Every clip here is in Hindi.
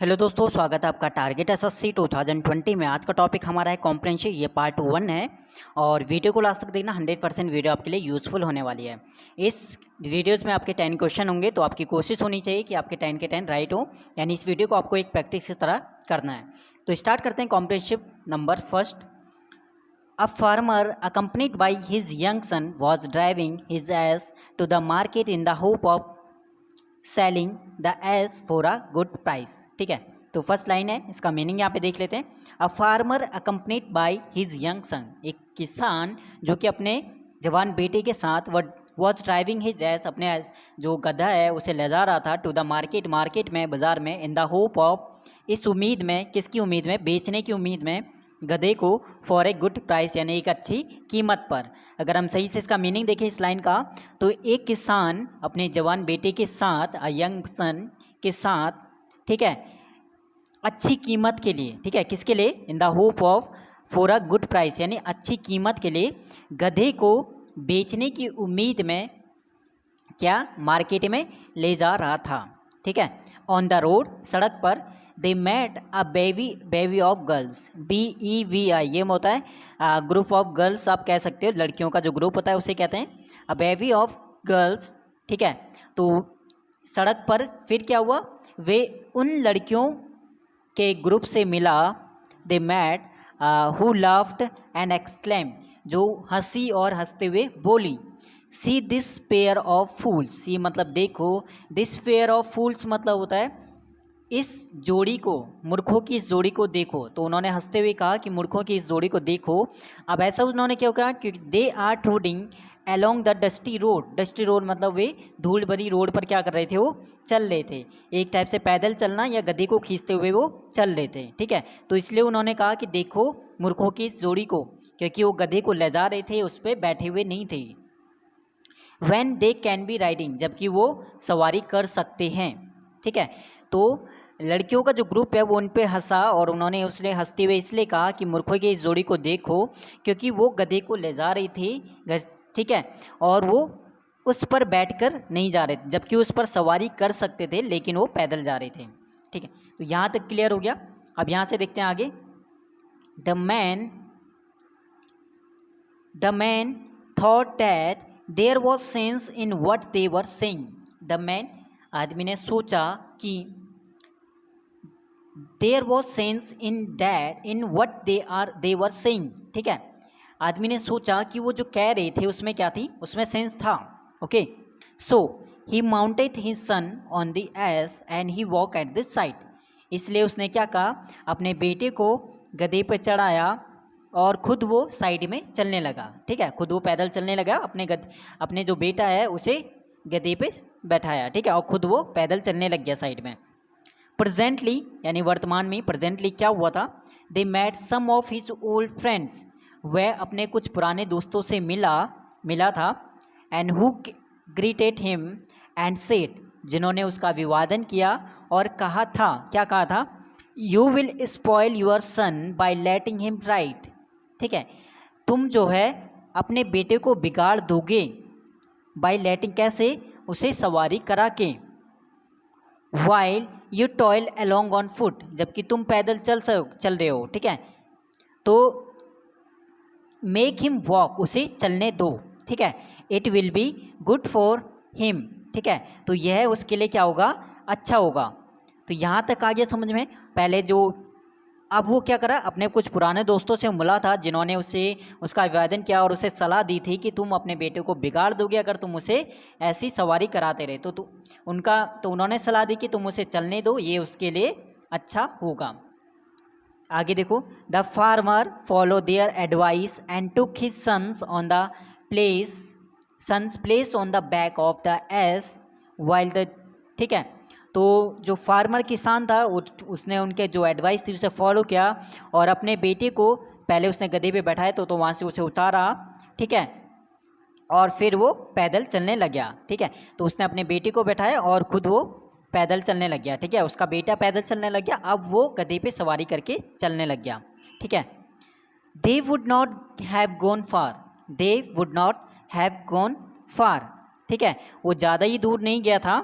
हेलो दोस्तों, स्वागत है आपका टारगेट एसएससी 2020 में। आज का टॉपिक हमारा है कॉम्प्रिहेंशन। ये पार्ट 1 है और वीडियो को लास्ट तक देखना। 100% वीडियो आपके लिए यूज़फुल होने वाली है। इस वीडियोज़ में आपके 10 क्वेश्चन होंगे, तो आपकी कोशिश होनी चाहिए कि आपके 10 के 10 राइट हो, यानी इस वीडियो को आपको एक प्रैक्टिस की तरह करना है। तो स्टार्ट करते हैं। Comprehension number first. A farmer accompanied by his young son was driving his ass to the market in the hope of selling the S for a good price. ठीक है, तो फर्स्ट लाइन है, इसका मीनिंग यहाँ पे देख लेते हैं। A farmer accompanied by his young son, एक किसान जो कि अपने जवान बेटे के साथ वॉज ड्राइविंग हिज एस, अपने जो गधा है उसे ले जा रहा था, टू द मार्केट, मार्केट में, बाजार में, इन द होप ऑफ, इस उम्मीद में, किसकी उम्मीद में, बेचने की उम्मीद में गधे को, फॉर ए गुड प्राइस, यानी एक अच्छी कीमत पर। अगर हम सही से इसका मीनिंग देखें इस लाइन का, तो एक किसान अपने जवान बेटे के साथ, अ यंग सन के साथ, ठीक है, अच्छी कीमत के लिए, ठीक है, किसके लिए, in the hope of, for a good price, यानी अच्छी कीमत के लिए गधे को बेचने की उम्मीद में क्या, मार्केट में ले जा रहा था। ठीक है, ऑन द रोड, सड़क पर, they met a bevy of girls, BEVI, ये होता है ग्रुप ऑफ गर्ल्स, आप कह सकते हो, लड़कियों का जो ग्रुप होता है उसे कहते हैं अ बेबी ऑफ गर्ल्स। ठीक है, तो सड़क पर फिर क्या हुआ, वे उन लड़कियों के ग्रुप से मिला, they met who laughed and exclaim, जो हंसी और हंसते हुए बोली, see this pair of fools, see मतलब देखो, दिस पेयर ऑफ फूल्स मतलब होता है इस जोड़ी को, मूर्खों की इस जोड़ी को देखो। तो उन्होंने हंसते हुए कहा कि मूर्खों की इस जोड़ी को देखो। अब ऐसा उन्होंने क्या कहा कि they are trudging along the dusty road, dusty road मतलब वे धूल भरी रोड पर क्या कर रहे थे, वो चल रहे थे। एक टाइप से पैदल चलना या गधे को खींचते हुए वो चल रहे थे। ठीक है, तो इसलिए उन्होंने कहा कि देखो मूर्खों की इस जोड़ी को, क्योंकि वो गधे को ले जा रहे थे, उस पर बैठे हुए नहीं थे। When they can be riding, जबकि वो सवारी कर सकते हैं। ठीक है, तो लड़कियों का जो ग्रुप है वो उन पे हंसा और उन्होंने उसने हंसते हुए इसलिए कहा कि मूर्खों की इस जोड़ी को देखो, क्योंकि वो गधे को ले जा रही थी घर। ठीक है, और वो उस पर बैठकर नहीं जा रहे थे, जबकि उस पर सवारी कर सकते थे, लेकिन वो पैदल जा रहे थे। ठीक है, तो यहाँ तक क्लियर हो गया। अब यहाँ से देखते हैं आगे। The man thought that there was sense in what they were saying. The man, आदमी ने सोचा कि there was sense in that in what they were saying. ठीक है, आदमी ने सोचा कि वो जो कह रहे थे उसमें क्या थी, उसमें सेंस था। Okay, so he mounted his son on the S and he walk at this side. इसलिए उसने क्या कहा, अपने बेटे को गधे पर चढ़ाया और खुद वो साइड में चलने लगा। ठीक है, खुद वो पैदल चलने लगा, अपने जो बेटा है उसे गधे पे बैठाया। ठीक है, और खुद वो पैदल चलने लग गया साइड में। प्रेजेंटली, यानी वर्तमान में, प्रेजेंटली क्या हुआ था, they met some of his old friends, वह अपने कुछ पुराने दोस्तों से मिला था, and who greeted him and said, जिन्होंने उसका अभिवादन किया और कहा था, क्या कहा था, you will spoil your son by letting him ride. ठीक है, तुम जो है अपने बेटे को बिगाड़ दोगे, बाय लेटिंग, कैसे, उसे सवारी करा के, while you toil along on foot, जबकि तुम पैदल चल रहे हो। ठीक है, तो मेक हिम वॉक, उसे चलने दो। ठीक है, it will be good for him. ठीक है, तो यह उसके लिए क्या होगा, अच्छा होगा। तो यहाँ तक आ गया समझ में। पहले जो, अब वो क्या करा, अपने कुछ पुराने दोस्तों से मिला था, जिन्होंने उसका अभिवादन किया और उसे सलाह दी थी कि तुम अपने बेटे को बिगाड़ दोगे अगर तुम उसे ऐसी सवारी कराते रहे, तो उन्होंने सलाह दी कि तुम उसे चलने दो, ये उसके लिए अच्छा होगा। आगे देखो, the farmer follow their advice and took his sons place on the back of the ass while the. ठीक है, तो जो फार्मर किसान था उसने उनके जो एडवाइस थी उसे फॉलो किया और अपने बेटे को पहले उसने गधे पे बैठाया, तो वहाँ से उसे उतारा। ठीक है, और फिर वो पैदल चलने लग गया। ठीक है, तो उसने अपने बेटे को बैठाया और खुद वो पैदल चलने लग गया। ठीक है, उसका बेटा पैदल चलने लग गया, अब वो गधे पे सवारी करके चलने लग गया। ठीक है, they would not have gone far. ठीक है, वो ज़्यादा ही दूर नहीं गया था।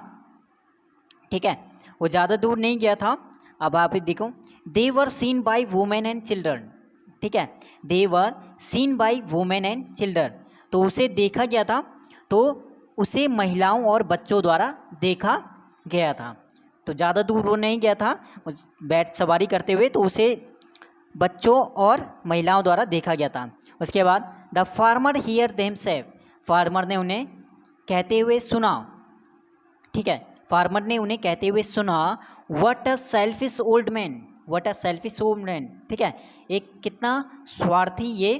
ठीक है, वो ज़्यादा दूर नहीं गया था, अब आप देखो, they were seen by women and children, ठीक है, they were seen by women and children, तो उसे देखा गया था, तो उसे महिलाओं और बच्चों द्वारा देखा गया था। तो ज़्यादा दूर वो नहीं गया था उस बैठ सवारी करते हुए, तो उसे बच्चों और महिलाओं द्वारा देखा गया था। उसके बाद the farmer hear them save, farmer ने उन्हें कहते हुए सुना, ठीक है, फार्मर ने उन्हें कहते हुए सुना, what a selfish old man, what a selfish old man, ठीक है, एक कितना स्वार्थी ये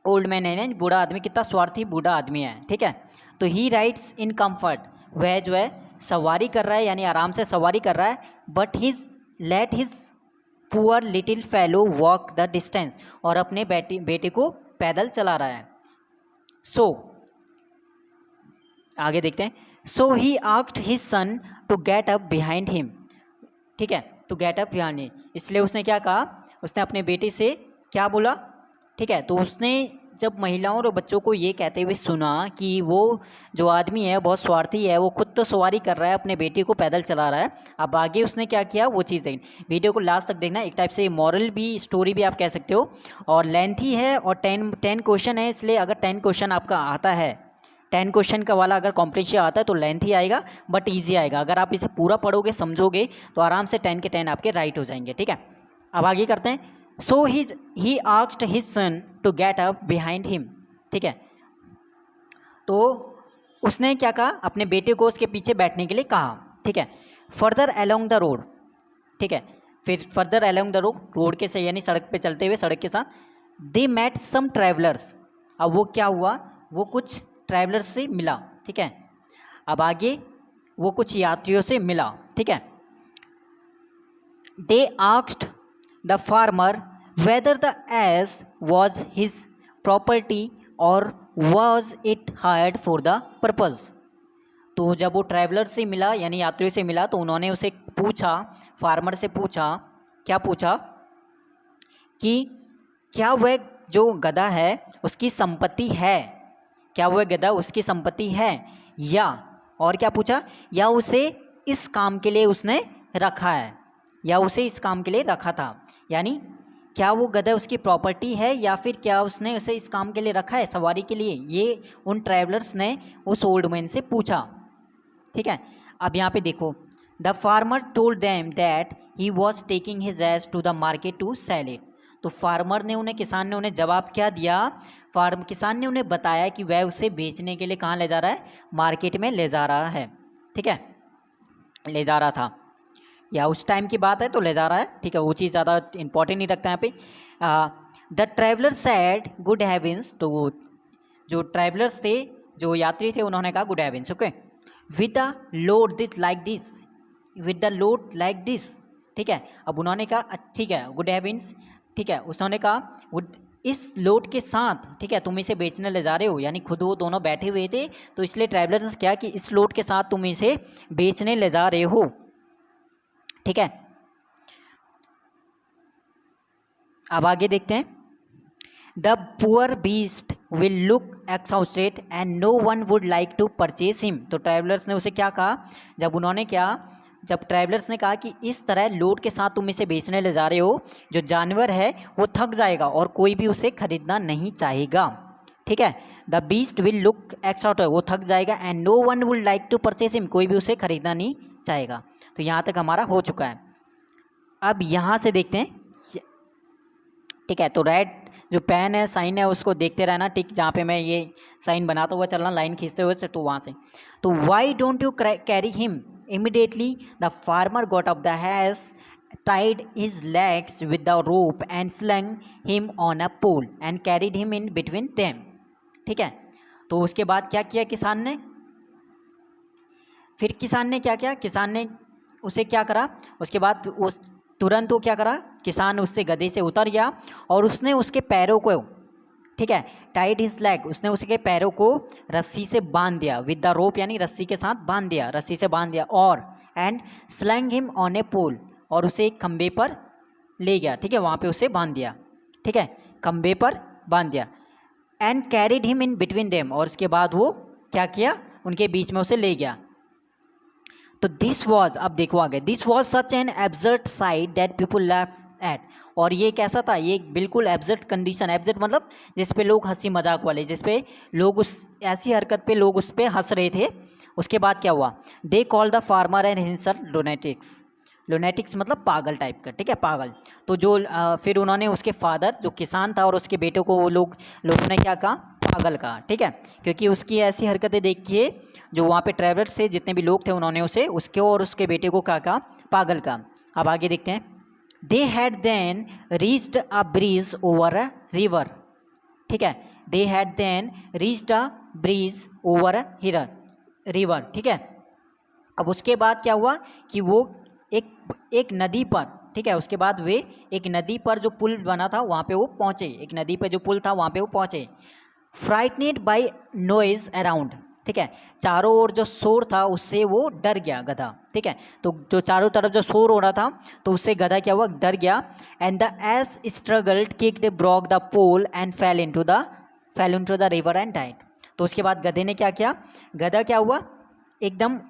ओल्ड मैन है, बूढ़ा आदमी, कितना स्वार्थी बूढ़ा आदमी है, ठीक है। तो ही राइड्स इन कंफर्ट, वह जो है सवारी कर रहा है, यानी आराम से सवारी कर रहा है, but his late his poor little fellow walk the distance, और अपने बेटे को पैदल चला रहा है। सो आगे देखते हैं, so he asked his son to get up behind him, ठीक है, to get up behind him, इसलिए उसने क्या कहा, उसने अपने बेटे से क्या बोला, ठीक है। तो उसने जब महिलाओं और बच्चों को ये कहते हुए सुना कि वो जो आदमी है बहुत स्वार्थी है, वो खुद तो सवारी कर रहा है, अपने बेटे को पैदल चला रहा है, अब आगे उसने क्या किया वो चीज़ देखनी, वीडियो को लास्ट तक देखना, एक टाइप से मॉरल भी स्टोरी भी आप कह सकते हो, और लेंथी है, और 10 क्वेश्चन है, इसलिए अगर 10 क्वेश्चन आपका आता है, 10 क्वेश्चन का वाला अगर कॉम्प्रिहेंशन आता है तो लेंथी आएगा बट ईजी आएगा, अगर आप इसे पूरा पढ़ोगे समझोगे तो आराम से 10 के 10 आपके राइट हो जाएंगे, ठीक है। अब आगे करते हैं, so he asked his son to get up behind him, ठीक है, तो उसने क्या कहा, अपने बेटे को उसके पीछे बैठने के लिए कहा, ठीक है। फर्दर अलोंग द रोड, ठीक है, फिर फर्दर अलोंग द रोड के से यानी सड़क पे चलते हुए सड़क के साथ, दे मेट सम ट्रैवलर्स, अब वो क्या हुआ, वो कुछ ट्रैवलर्स से मिला, ठीक है, अब आगे वो कुछ यात्रियों से मिला, ठीक है। They asked the farmer whether the ass was his property or was it hired for the purpose, तो जब वो ट्रैवलर से मिला यानी यात्रियों से मिला, तो उन्होंने उसे पूछा, फार्मर से पूछा, क्या पूछा कि क्या वह जो गधा है उसकी संपत्ति है, क्या वह गधा उसकी संपत्ति है, या और क्या पूछा, या उसे इस काम के लिए उसने रखा है, या उसे इस काम के लिए रखा था, यानी क्या वो गधा उसकी प्रॉपर्टी है या फिर क्या उसने उसे इस काम के लिए रखा है, सवारी के लिए, ये उन ट्रैवलर्स ने उस ओल्ड मैन से पूछा, ठीक है। अब यहाँ पे देखो, the farmer told them that he was taking his ass to the market to sell it, तो फार्मर ने उन्हें, किसान ने उन्हें जवाब क्या दिया, किसान ने उन्हें बताया कि वह उसे बेचने के लिए कहाँ ले जा रहा है, मार्केट में ले जा रहा है, ठीक है, ले जा रहा था, या उस टाइम की बात है तो ले जा रहा है, ठीक है, वो चीज़ ज़्यादा इंपॉर्टेंट नहीं रखता यहाँ पे। The traveller said good heavens, तो जो ट्रैवलर्स थे, जो यात्री थे, उन्होंने कहा good heavens, okay, with the load this like this, with the load like this, ठीक है। अब उन्होंने कहा ठीक है गुड हैवेंस, ठीक है, उन्होंने कहा इस लोड के साथ, ठीक है, तुम इसे बेचने ले जा रहे हो, यानी खुद वो दोनों बैठे हुए थे, तो इसलिए ट्रैवलर ने क्या कि इस लोड के साथ तुम इसे बेचने ले जा रहे हो, ठीक है। अब आगे देखते हैं, the poor beast will look exhausted and no one would like to purchase him, तो ट्रैवलर्स ने उसे क्या कहा, जब ट्रैवलर्स ने कहा कि इस तरह लोड के साथ तुम इसे बेचने ले जा रहे हो, जो जानवर है वो थक जाएगा और कोई भी उसे खरीदना नहीं चाहेगा, ठीक है। The beast will look exhausted, वो थक जाएगा, and no one would like to purchase him, कोई भी उसे खरीदना नहीं चाहेगा। तो यहाँ तक हमारा हो चुका है। अब यहाँ से देखते हैं, ठीक है, तो रेड जो पेन है, साइन है, उसको देखते रहना, ठीक, जहाँ पे मैं ये साइन बनाता हुआ चलना, लाइन खींचते हुए, तो वहाँ से, तो why don't you carry him, immediately the farmer got up the has tied his legs with the rope and slung him on a pole and carried him in between them, ठीक है। तो उसके बाद क्या किया किसान ने, फिर किसान ने क्या किया, किसान ने उसे क्या करा, उसके बाद उस तुरंत वो क्या करा, किसान उससे गधे से उतर गया और उसने उसके पैरों को, ठीक है, टाइड हिज लेग, उसने उसके पैरों को रस्सी से बांध दिया, विद द रोप यानी रस्सी के साथ बांध दिया, रस्सी से बांध दिया, और एंड स्लैंग हिम ऑन ए पोल, और उसे एक खंबे पर ले गया, ठीक है, वहाँ पे उसे बांध दिया, ठीक है, खंबे पर बांध दिया, and carried him in between them, और उसके बाद वो क्या किया, उनके बीच में उसे ले गया। तो दिस वॉज, अब देखो आगे, this was such an absurd site that people laugh at. और ये कैसा था, ये बिल्कुल एब्सर्ड कंडीशन, एब्सर्ड मतलब जिस पे लोग हंसी मजाक वाले, जिस पे लोग उस ऐसी हरकत पे लोग उस पे हंस रहे थे। उसके बाद क्या हुआ, they call the farmer and हिंसर लुनेटिक्स। लुनेटिक्स मतलब पागल टाइप का, ठीक है, पागल। तो जो फिर उन्होंने उसके फादर जो किसान था और उसके बेटे को वो लोगों ने क्या कहा, पागल कहा, ठीक है, क्योंकि उसकी ऐसी हरकतें देखिए, जो वहाँ पे ट्रैवलर्स थे जितने भी लोग थे उन्होंने उसे, उसके और उसके बेटे को क्या कहा, पागल कहा। अब आगे देखते हैं, they had then reached a bridge over a river, ठीक है, they had then reached a bridge over a river, ठीक है। अब उसके बाद क्या हुआ कि वो एक एक नदी पर, ठीक है, उसके बाद वे एक नदी पर जो पुल बना था वहाँ पे वो पहुँचे, एक नदी पे जो पुल था वहाँ पे वो पहुँचे। फ्राइटनेड बाय नॉइज अराउंड, ठीक है, चारों ओर जो शोर था उससे वो डर गया गधा, ठीक है, तो जो चारों तरफ जो शोर हो रहा था तो उससे गधा क्या हुआ, डर गया। And the ass struggled kicked broke the pole and fell into the river and died. तो उसके बाद गधे ने क्या किया, गधा क्या हुआ एकदम,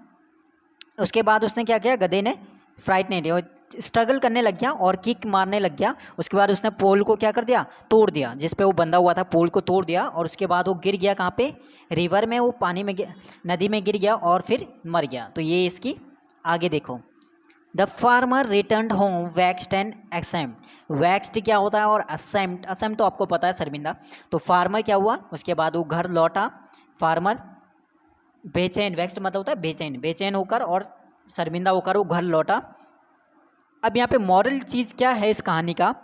उसके बाद उसने क्या किया, गधे ने फ्राइटनेड स्ट्रगल करने लग गया और किक मारने लग गया। उसके बाद उसने पोल को क्या कर दिया, तोड़ दिया, जिस पे वो बंधा हुआ था पोल को तोड़ दिया। और उसके बाद वो गिर गया कहाँ पे, रिवर में, वो पानी में नदी में गिर गया और फिर मर गया। तो ये इसकी आगे देखो, the farmer return home vexed and exclaimed. Vexed क्या होता है और असेम्ड, असेम्ड तो आपको पता है शर्मिंदा। तो फार्मर क्या हुआ, उसके बाद वो घर लौटा, फार्मर बेचैन, वैक्स्ड मतलब होता है बेचैन, बेचैन होकर और शर्मिंदा होकर वो घर लौटा। अब यहाँ पे मॉरल चीज़ क्या है इस कहानी का,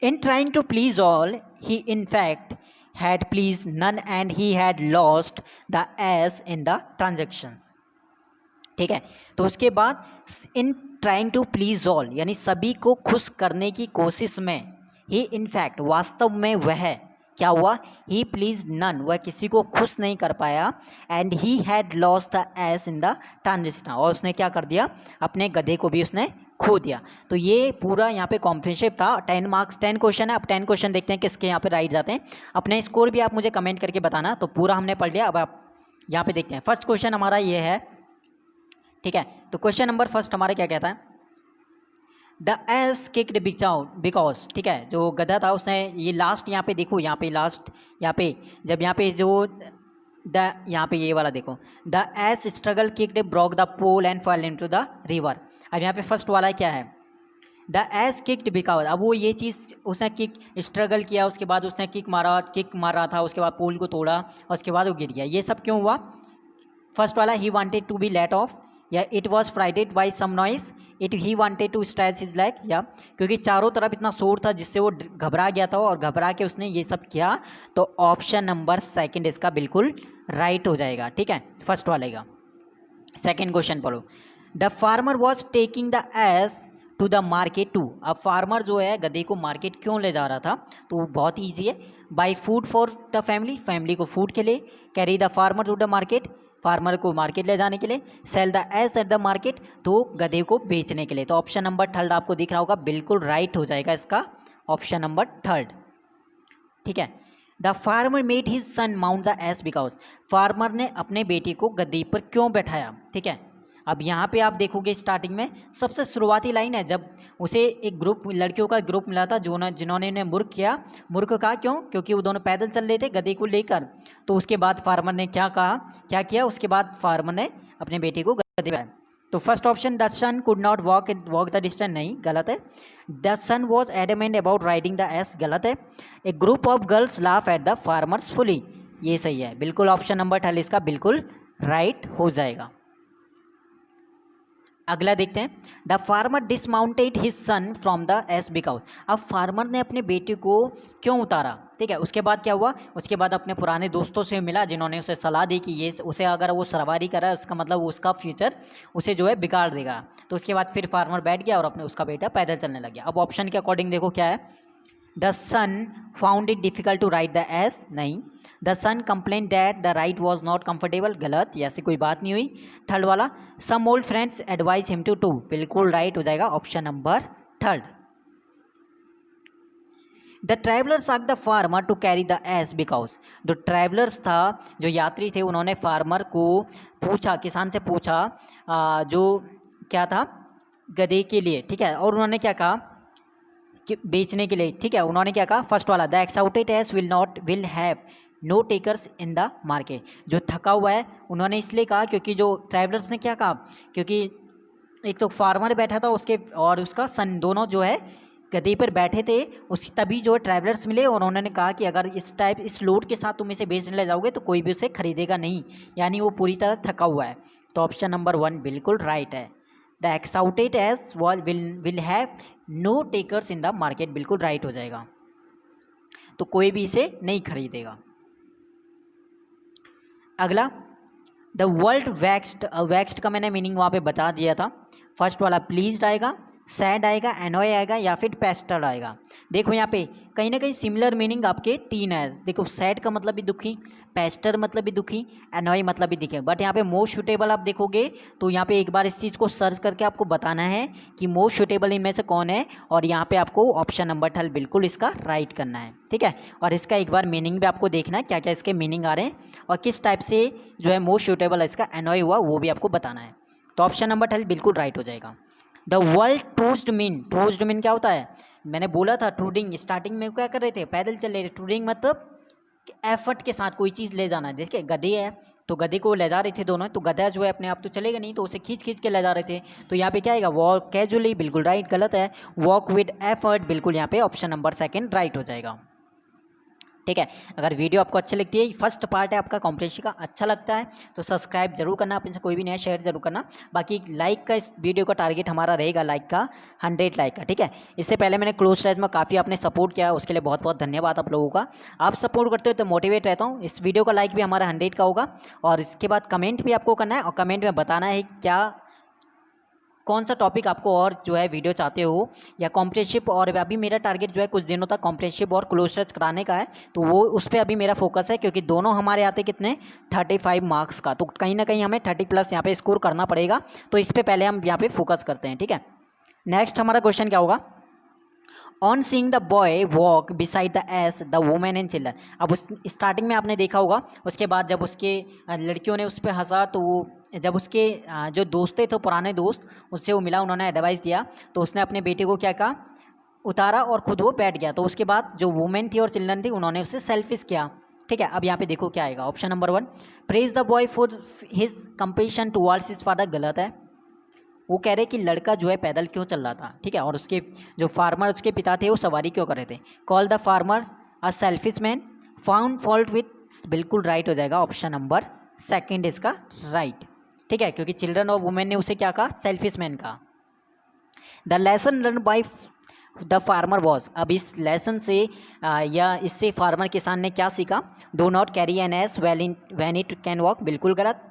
in trying to please all he in fact had pleased none and he had lost the ass in the transactions, ठीक है। तो उसके बाद in trying to please all यानी सभी को खुश करने की कोशिश में, ही इन फैक्ट वास्तव में वह क्या हुआ, ही प्लीज नन वह किसी को खुश नहीं कर पाया, and he had lost the ass in the transaction और उसने क्या कर दिया, अपने गधे को भी उसने खो दिया। तो ये पूरा यहाँ पे कॉम्प्रिहेंसिव था। 10 मार्क्स 10 क्वेश्चन है। अब 10 क्वेश्चन देखते हैं किसके यहाँ पे राइट जाते हैं। अपने स्कोर भी आप मुझे कमेंट करके बताना। तो पूरा हमने पढ़ लिया। अब आप यहाँ पे देखते हैं, फर्स्ट क्वेश्चन हमारा ये है, ठीक है। तो क्वेश्चन नंबर फर्स्ट हमारा क्या कहता है, द एस किक्ड बिकॉज, ठीक है, जो गधा था उसने, ये लास्ट यहाँ पे देखो, यहाँ पे लास्ट, यहाँ पे जब यहाँ पे जो यहाँ पे ये वाला देखो, the ass struggle kicked broke the pole and fall into the river. अब यहाँ पे फर्स्ट वाला क्या है, द एस किक्ड बिकॉज। अब वो ये चीज़ उसने किक स्ट्रगल किया, उसके बाद उसने किक मार रहा था, उसके बाद पोल को तोड़ा और उसके बाद वो गिर गया। ये सब क्यों हुआ, फर्स्ट वाला he wanted to be let off, या it was frightened by some noise, it he wanted to stretch his leg, या क्योंकि चारों तरफ इतना शोर था जिससे वो घबरा गया था और घबरा के उसने ये सब किया। तो ऑप्शन नंबर सेकंड इसका बिल्कुल राइट हो जाएगा, ठीक है, फर्स्ट वाले का। सेकंड क्वेश्चन पढ़ो, the farmer was taking the ass to the market to. अब फार्मर जो है गधे को मार्केट क्यों ले जा रहा था, तो बहुत ईजी है, buy food for the family, family को फूड के लिए, carry the farmer to the market, farmer को मार्केट ले जाने के लिए, sell the ass at the market, तो गधे को बेचने के लिए। तो ऑप्शन नंबर थर्ड आपको दिख रहा होगा, बिल्कुल राइट हो जाएगा इसका ऑप्शन नंबर थर्ड, ठीक है। The farmer made his son mount the ass because, farmer ने अपने बेटे को गधे पर क्यों बैठाया, ठीक है। अब यहाँ पे आप देखोगे स्टार्टिंग में सबसे शुरुआती लाइन है, जब उसे एक ग्रुप लड़कियों का ग्रुप मिला था जिन्होंने उन्हें मूर्ख किया। मूर्ख कहा क्यों, क्योंकि वो दोनों पैदल चल रहे थे गधे को लेकर। तो उसके बाद फार्मर ने क्या कहा, क्या किया, उसके बाद फार्मर ने अपने बेटे को गधे पर। तो first option the son could not walk the distance, नहीं, गलत है। The son was adamant about riding the ass, गलत है। A group of girls laugh at the farmer's folly, ये सही है, बिल्कुल ऑप्शन नंबर 18 इसका बिल्कुल राइट हो जाएगा। अगला देखते हैं, the farmer dismounted his sun from the ass because. अब फार्मर ने अपने बेटे को क्यों उतारा, ठीक है। उसके बाद क्या हुआ, उसके बाद अपने पुराने दोस्तों से मिला जिन्होंने उसे सलाह दी कि ये उसे अगर वो सवारी करा उसका मतलब उसका फ्यूचर उसे जो है बिगाड़ देगा। तो उसके बाद फिर फार्मर बैठ गया और अपने उसका बेटा पैदल चलने लग गया। अब ऑप्शन के अकॉर्डिंग देखो क्या है, the son found it difficult to ride the ass, नहीं। The son complain that the ride was not comfortable, गलत, ऐसी कोई बात नहीं हुई। थर्ड वाला, some old friends advise him to बिल्कुल राइट हो जाएगा option number third. The travellers asked the farmer to carry the ass because, जो ट्रैवलर्स था, जो यात्री थे, उन्होंने फार्मर को पूछा, किसान से पूछा जो क्या था, गधे के लिए, ठीक है। और उन्होंने क्या कहा कि बेचने के लिए, ठीक है। उन्होंने क्या कहा, फर्स्ट वाला, the exhausted ass will have no takers in the market, जो थका हुआ है उन्होंने इसलिए कहा क्योंकि जो ट्रैवलर्स ने क्या कहा, क्योंकि एक तो फार्मर बैठा था उसके और उसका सन दोनों जो है गद्दे पर बैठे थे, उस तभी जो ट्रैवलर्स मिले और उन्होंने कहा कि अगर इस लोड के साथ तुम इसे बेचने ले जाओगे तो कोई भी उसे खरीदेगा नहीं, यानी वो पूरी तरह थका हुआ है। तो ऑप्शन नंबर 1 बिल्कुल राइट है। The exhausted ass will have no takers in the market, बिल्कुल राइट हो जाएगा। तो कोई भी इसे नहीं खरीदेगा। अगला, द वर्ल्ड वैक्स्ड का मैंने मीनिंग वहाँ पे बता दिया था। फर्स्ट वाला प्लीज्ड आएगा, सैड आएगा, एनॉय आएगा या फिर पेस्टर्ड आएगा। देखो यहाँ पे कहीं ना कहीं सिमिलर मीनिंग आपके 3 है। देखो सैड का मतलब भी दुखी, पेस्टर मतलब भी दुखी, एनॉय मतलब भी दुखी, बट यहाँ पे मोस्ट सूटेबल आप देखोगे तो यहाँ पे एक बार इस चीज़ को सर्च करके आपको बताना है कि मोस्ट सूटेबल इनमें से कौन है, और यहाँ पे आपको ऑप्शन नंबर 12 बिल्कुल इसका राइट करना है, ठीक है। और इसका एक बार मीनिंग भी आपको देखना है, क्या क्या इसके मीनिंग आ रहे हैं और किस टाइप से जो है मोस्ट सूटेबल इसका एनॉय हुआ वो भी आपको बताना है। तो ऑप्शन नंबर 12 बिल्कुल राइट हो जाएगा। द वर्ल्ड ट्रूज्ड मीन क्या होता है, मैंने बोला था ट्रूडिंग, स्टार्टिंग में क्या कर रहे थे, पैदल चल रहे थे। ट्रूडिंग मतलब एफर्ट के साथ कोई चीज़ ले जाना। देखिए गधे है तो गधे को ले जा रहे थे दोनों, तो गधा जो है अपने आप तो चलेगा नहीं, तो उसे खींच खींच के ले जा रहे थे। तो यहाँ पे क्या आएगा, वॉक कैजुअली, बिल्कुल राइट, गलत है। वॉक विद एफर्ट, बिल्कुल यहाँ पे ऑप्शन नंबर 2 राइट हो जाएगा, ठीक है। अगर वीडियो आपको अच्छी लगती है, फर्स्ट पार्ट है आपका कॉम्पिटिशन का, अच्छा लगता है तो सब्सक्राइब जरूर करना, अपने से कोई भी नया शेयर जरूर करना। बाकी लाइक का इस वीडियो का टारगेट हमारा रहेगा लाइक का 100 लाइक का, ठीक है। इससे पहले मैंने क्लोज टेस्ट में काफ़ी आपने सपोर्ट किया, उसके लिए बहुत बहुत धन्यवाद आप लोगों का। आप सपोर्ट करते हो तो मोटिवेट रहता हूँ। इस वीडियो का लाइक भी हमारा 100 का होगा, और इसके बाद कमेंट भी आपको करना है, और कमेंट में बताना है क्या कौन सा टॉपिक आपको और जो है वीडियो चाहते हो, या कॉम्पिटिशिप, और अभी मेरा टारगेट जो है कुछ दिनों तक कॉम्पिटिशिप और क्लोज टेस्ट कराने का है, तो वो उस पर अभी मेरा फोकस है, क्योंकि दोनों हमारे आते कितने 35 मार्क्स का, तो कहीं ना कहीं हमें 30+ यहाँ पे स्कोर करना पड़ेगा। तो इस पर पहले हम यहाँ पे फोकस करते हैं, ठीक है। नेक्स्ट हमारा क्वेश्चन क्या होगा, on seeing the boy walk beside the S the women and children. अब उस स्टार्टिंग में आपने देखा होगा, उसके बाद जब उसके लड़कियों ने उस पर हंसा, तो वो जब उसके जो दोस्त थे, पुराने दोस्त, उससे वो मिला, उन्होंने एडवाइस दिया, तो उसने अपने बेटे को क्या कहा, उतारा और खुद वो बैठ गया। तो उसके बाद जो वुमेन थी और चिल्ड्रन थी, उन्होंने उससे सेल्फिश किया, ठीक है। अब यहाँ पे देखो क्या आएगा, option number 1, praise the boy for his compassion towards his father, गलत है। वो कह रहे कि लड़का जो है पैदल क्यों चल रहा था, ठीक है, और उसके जो फार्मर उसके पिता थे वो सवारी क्यों कर रहे थे। Call the farmer a selfish man, found fault with, बिल्कुल राइट हो जाएगा, ऑप्शन नंबर 2 इसका राइट, ठीक है, क्योंकि चिल्ड्रन और वुमेन ने उसे क्या कहा, सेल्फिश मैन कहा। The lesson learn by the farmer was, अब इस लेसन से या इससे फार्मर किसान ने क्या सीखा, do not carry N S when it can walk, बिल्कुल गलत।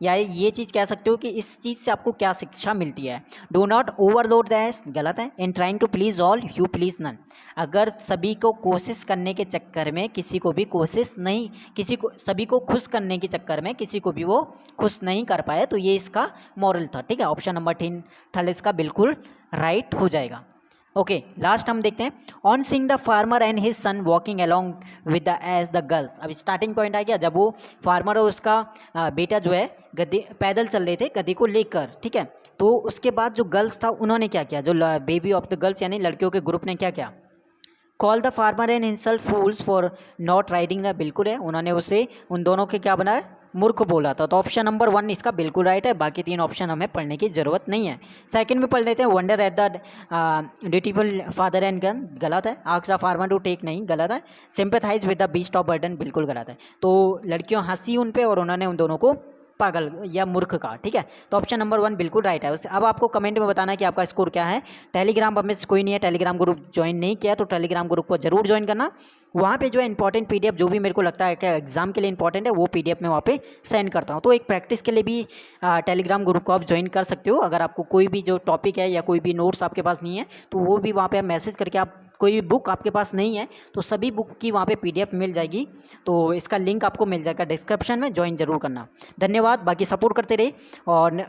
या ये चीज़ कह सकते हो कि इस चीज़ से आपको क्या शिक्षा मिलती है, do not overload the ass, गलत है। In trying to please all you please none, अगर सभी को कोशिश करने के चक्कर में किसी को भी कोशिश नहीं, किसी को सभी को खुश करने के चक्कर में किसी को भी वो खुश नहीं कर पाए, तो ये इसका मॉरल था, ठीक है। ऑप्शन नंबर 3 इसका बिल्कुल राइट हो जाएगा। ओके, लास्ट हम देखते हैं, on seeing the farmer and his son walking along with the ass the girls. अब स्टार्टिंग पॉइंट आ गया, जब वो फार्मर और उसका बेटा जो है गद्दे पैदल चल रहे थे गद्दे को लेकर, ठीक है। तो उसके बाद जो गर्ल्स था उन्होंने क्या किया, जो बेबी ऑफ द गर्ल्स यानी लड़कियों के ग्रुप ने क्या किया, call the farmer and insult fools for not riding the, बिल्कुल है, उन्होंने उसे उन दोनों के क्या बनाया, मूर्ख बोला था। तो ऑप्शन नंबर 1 इसका बिल्कुल राइट है, बाकी 3 ऑप्शन हमें पढ़ने की ज़रूरत नहीं है। सेकंड में पढ़ लेते हैं, wonder at the dutiful father and gun, गलत है। Ask the farmer to take, नहीं, गलत है। Sympathise with the beast of burden, बिल्कुल गलत है। तो लड़कियों हंसी उन पे और उन्होंने उन दोनों को पागल या मूर्ख का, ठीक है। तो ऑप्शन नंबर 1 बिल्कुल राइट है। अब आपको कमेंट में बताना है कि आपका स्कोर क्या है। टेलीग्राम अब में से कोई नहीं है, टेलीग्राम ग्रुप ज्वाइन नहीं किया, तो टेलीग्राम ग्रुप को जरूर ज्वाइन करना। वहाँ पे जो है इंपॉर्टेंट पीडीएफ जो भी मेरे को लगता है कि एग्जाम के लिए इंपॉर्टेंट है, वो पीडीएफ मैं वहाँ पे सेंड करता हूँ। तो एक प्रैक्टिस के लिए भी टेलीग्राम ग्रुप को आप ज्वाइन कर सकते हो। अगर आपको कोई भी जो टॉपिक है या कोई भी नोट्स आपके पास नहीं है, तो वो भी वहाँ पे आप मैसेज करके, आप कोई भी बुक आपके पास नहीं है तो सभी बुक की वहाँ पे पीडीएफ मिल जाएगी। तो इसका लिंक आपको मिल जाएगा डिस्क्रिप्शन में, ज्वाइन जरूर करना। धन्यवाद, बाकी सपोर्ट करते रहे। और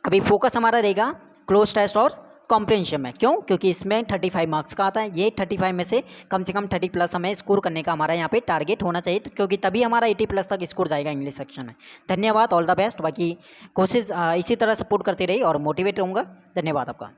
अभी फोकस हमारा रहेगा क्लोज टेस्ट और कॉम्प्रिहेंशन में। क्यों? क्योंकि इसमें 35 मार्क्स का आता है, ये 35 में से कम 30 प्लस हमें स्कोर करने का हमारा यहाँ पे टारगेट होना चाहिए, तो क्योंकि तभी हमारा 80 प्लस तक स्कोर जाएगा इंग्लिश सेक्शन में। धन्यवाद, ऑल द बेस्ट। बाकी कोशिश इसी तरह सपोर्ट करते रहिए और मोटिवेट रहूँगा। धन्यवाद आपका।